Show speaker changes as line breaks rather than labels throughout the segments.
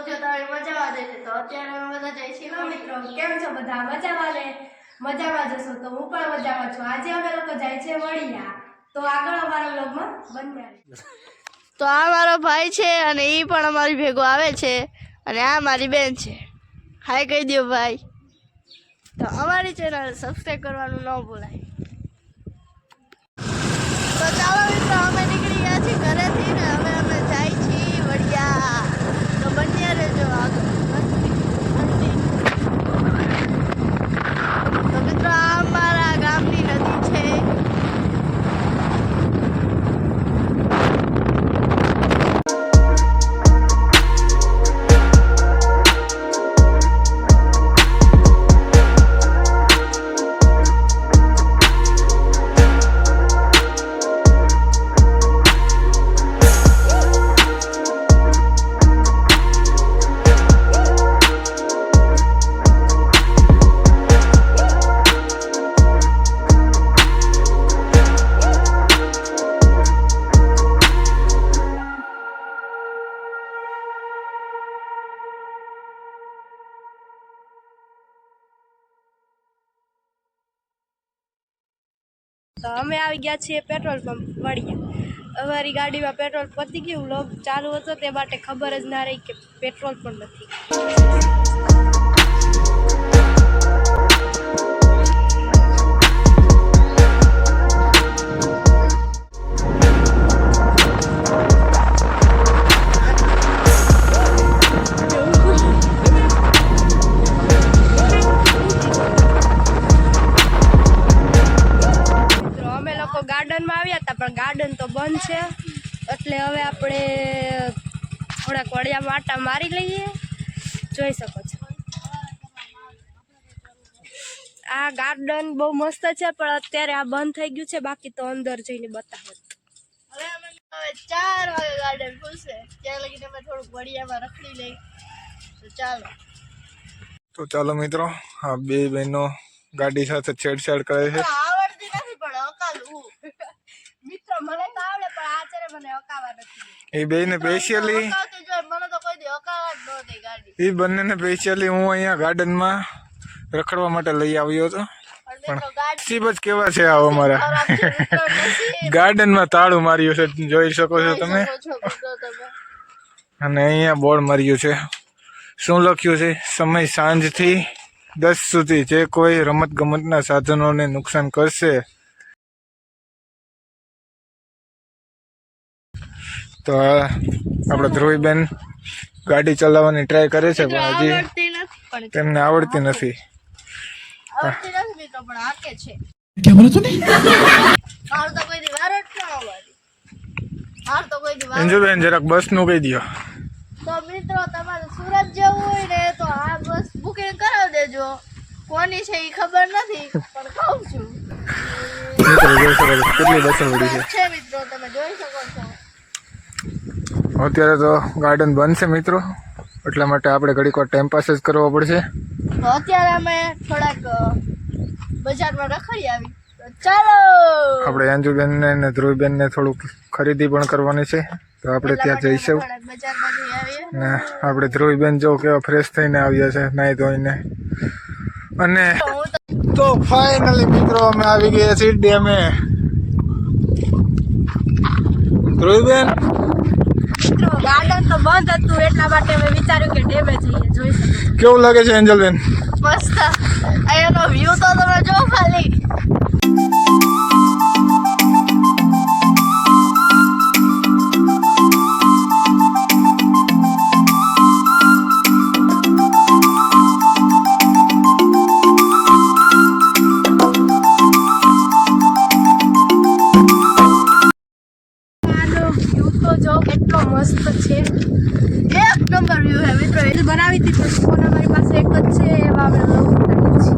જો તમે મજામાં દેશે તો અત્યારે અમે બધા જઈ છીએ
મિત્રો કેમ છો બધા મજામાં ને મજામાં જશો તો હું પણ મજામાં છું। આજે અમે લોકો જાય છે વડિયા, તો આગળ અમારા વ્લોગમાં બન્યા રહેજો।
તો આ મારો ભાઈ છે અને એ પણ અમારી ભેગો આવે છે અને આ મારી બેન છે। હાય કહી દો ભાઈ। તો અમારી ચેનલ સબસ્ક્રાઇબ કરવાનું ન ભૂલાય। તો ચાલો મિત્રો અમે નીકળી ગયા છીએ ઘરેથી ને હવે અમે જાય છીએ વડિયા। તો બન્યા રહેજો આગળ। તો મિત્રો આ અમારા ગામની નદી છે।
તો અમે આવી ગયા છીએ પેટ્રોલ પંપ વડિયા। અમારી ગાડીમાં પેટ્રોલ પતી ગયું, વ્લોગ ચાલુ હતો તે માટે ખબર જ ના રહી કે પેટ્રોલ પણ નથી। ગાર્ડનમાં આવ્યા હતા પણ ગાર્ડન તો બંધ છે, એટલે હવે આપણે થોડાક વડિયામાં આટા મારી લઈએ। જોઈ શકો છો આ ગાર્ડન બહુ મસ્ત છે, પણ અત્યારે આ બંધ થઈ ગયું છે, બાકી તો અંદર જઈને બતાવો।
હવે 4 વાગે ગાર્ડન ખુલશે, ત્યાં લગી અમે થોડુંક વડિયામાં રખડી લઈ। તો
ચાલો મિત્રો, આ બે બહેનો ગાડી સાથે છેડછાડ કરે છે।
આવડતી નથી પણ અકાલું
મિત્રો મને તો આવડે પણ આચારે મને અકાવા નથી।
એ બેને સ્પેશિયલી
મને તો કોઈ દી અકાવા જ ન દે ગાડી।
એ બંનેને સ્પેશિયલી હું અહીંયા ગાર્ડનમાં રખડવા માટે લઈ આવ્યો હતો, પણ નસીબ જ કેવા છે આવો મારા। ગાર્ડનમાં તાળું માર્યું છે, જોઈ શકો છો તમે, અને અહીંયા બોર્ડ માર્યું છે। શું લખ્યું છે? સમય સાંજથી 10 સુધી જે કોઈ રમત ગમતના સાધનોને નુકસાન કરશે તો આપણા ધ્રુવીબેન ગાડી ચલાવવાની ટ્રાય કરે છે, પણ હજી તેમને આવડતી નથી। અંજુબેન જરાક બસ નું કહી દો।
તો મિત્રો તમારે સુરત જવું હોય ને તો આ બસ બુકિંગ કરાવી દેજો। કોની છે એ ખબર નથી પણ કહું છું।
મિત્રો જોઈ શકો છો કેટલી બસો પડી
છે મિત્રો, તમે જોઈ શકો છો।
છે। અત્યારે તો ગાર્ડન બંધ છે મિત્રો, એટલા માટે આપણે ઘડીક વાર ટાઈમ પાસ જ કરવો પડશે।
તો અત્યારે અમે થોડાક બજારમાં રખડી આવી। તો ચાલો
આપણે અંજુબેન ને ધ્રુવીબેન ને થોડુંક ખરીદી પણ કરવાની છે, તો આપણે ત્યાં જઈશું।
બજારમાં જઈ આવીએ
ને આપણે ધ્રુવીબેન જો કેવા ફ્રેશ થઈને આવ્યા છે નાઈ ધોઈને। અને તો ફાઇનલી મિત્રો અમે આવી ગયા છીએ ડેમે। ધ્રુવીબેન
મિત્રો ગાર્ડન તો બંધ હતું એટલા માટે અમે વિચાર્યું કે ડેમે જઈએ। જોઈ શકો છો
કેવું લાગે છે એન્જલબેન?
મસ્ત। અહીંયાનો વ્યૂ તો તમે જો ખાલી।
કેટલો મસ્ત છે,
1 નંબર વ્યૂ હે મિત્રો।
રીલ બનાવી હતી પણ ફોન અમારી પાસે એક જ છે, એવા અમે વ્લોગ બનાવીએ છીએ।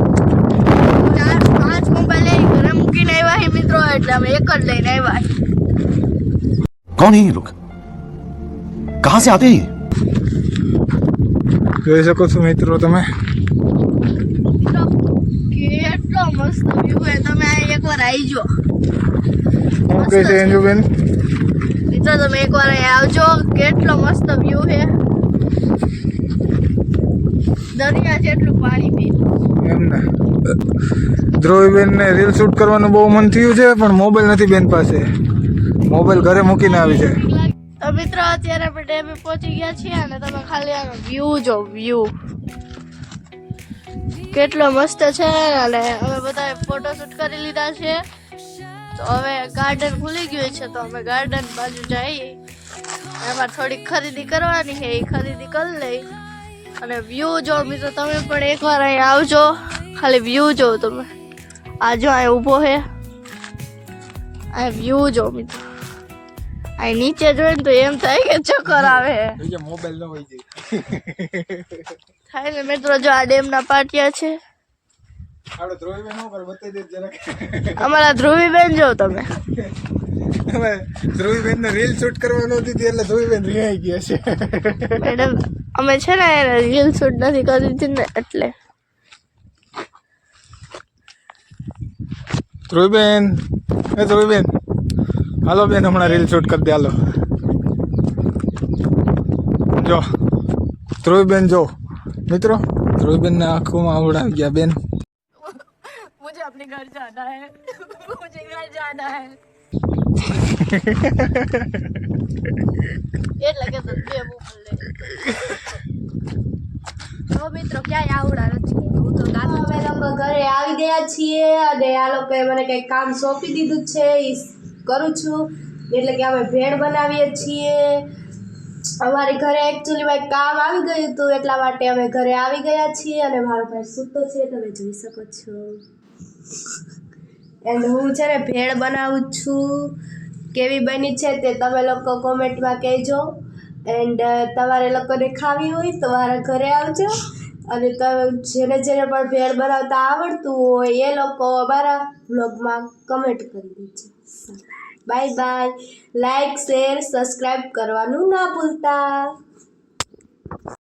4-5 મોબાઈલ લઈ ઘરે મૂકીને આવ્યા હી મિત્રો, એટલે અમે એક જ લઈને આવ્યા।
कौन है ये लोग? कहां से आते हैं?
જોઈ શકો છો મિત્રો તમે,
કેટલો મસ્ત વ્યૂ હે। તમે આ એકવાર આવી જો।
શું કહે છે અંજુબેન?
મિત્રો તમે એકવાર અહીં આવજો, કેટલો મસ્ત વ્યૂ હે। દરિયા જેટલું પાણી પી.
એમને ધ્રુવીબેન ને રીલ શૂટ કરવાનું બહુ મન થયું છે, પણ મોબાઈલ નથી બેન પાસે. મોબાઈલ ઘરે મૂકીને આવી છે.
તો મિત્રો અત્યારે આપણે ડેમે પહોંચી ગયા છીએ અને તમે ખાલી આનો વ્યૂ જો વ્યૂ કેટલો મસ્ત છે. અને અમે બધા ફોટોશૂટ કરી લીધા છે. તો હવે ગાર્ડન ખુલી ગયું છે, તો અમે ગાર્ડન બાજુ જઈએ. એમાં થોડીક ખરીદી કરવાની છે, એ ખરીદી કરી લઈ. અને વ્યૂ જો મિત્રો, તમે પણ એકવાર અહીં આવજો, ખાલી વ્યૂ જો તમે. આ જો અહીં ઊભો છે, આ વ્યૂ જો મિત્રો. અહીં નીચે જોઈને તો એમ થાય કે ચક્કર આવે.
મોબાઈલ ન હોય જાય
થાય ને મિત્રો. જો આ ડેમના પાટિયા છે.
આપણે ધ્રુવીબેન ઉપર બતાવી દે જરાક.
અમારા ધ્રુવીબેન જો તમે.
હવે ધ્રુવીબેન ને રીલ શૂટ કરવાનો હતી એટલે ધ્રુવીબેન રિહાઈ ગયા છે.
મેડમ અમે છે ને રીલ શૂટ નથી કરી હતી ને એટલે.
ધ્રુવીબેન, એ ધ્રુવીબેન, હાલો બેન, હમણાં રીલ શૂટ કરી દે, હાલો. જો ધ્રુવીબેન જો મિત્રો, ધ્રુવીબેન ને આંખોમાં આવડાવી ગયા બેન.
मुझे अपने घर जाना है, मुझे घर जाना है. એટલે કે તો બે બોલે.
તો મિત્રો ક્યાંય આવડા નથી. હું તો અમે લોકો ઘરે આવી ગયા છીએ અને આ લોકોએ મને કંઈક કામ સોંપી દીધું છે, એ કરું છું. એટલે કે અમે ભેળ બનાવીએ છીએ. અમારી ઘરે એકચ્યુઅલીમાં એક કામ આવી ગયું હતું, એટલા માટે અમે ઘરે આવી ગયા છીએ. અને મારો ભાઈ સૂતો છે, તમે જોઈ શકો છો. એન્ડ હું છે ને ભેળ બનાવું છું. કેવી બની છે તે તમે લોકો કોમેન્ટમાં કહેજો. એન્ડ તમારે લોકોને ખાવી હોય તો મારા ઘરે આવજો. અને જેને જેને પણ ભેળ બનાવતા આવડતું હોય એ લોકો અમારા વ્લોગમાં કમેન્ટ કરી દેજો. Bye bye. Like, share, subscribe કરવાનું ના ભૂલતા.